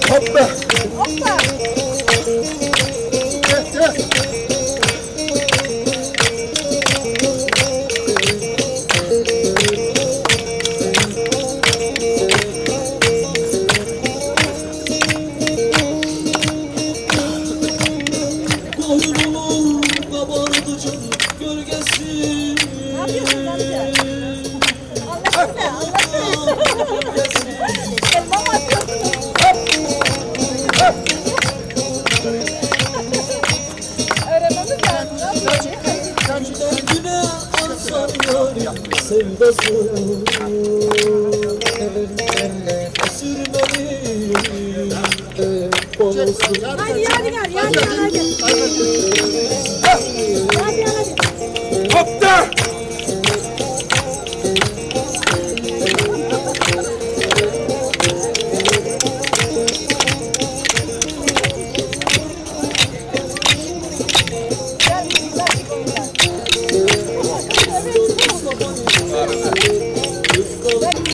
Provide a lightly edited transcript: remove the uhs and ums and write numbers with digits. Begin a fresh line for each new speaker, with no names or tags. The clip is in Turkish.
Hoppa.
Hoppa.
Boynumun kabardı canım gölgesi.
Ne yapıyorsun amca? Anlatsana, anlatsana. Elma mı atıyorsun? Öğrenmemiz lazım. Ne yapıyorsun?
Derdine alsan yarim sevdası. Sürmeli olsun.
Hadi hadi gel, hadi hadi. Hadi hadi.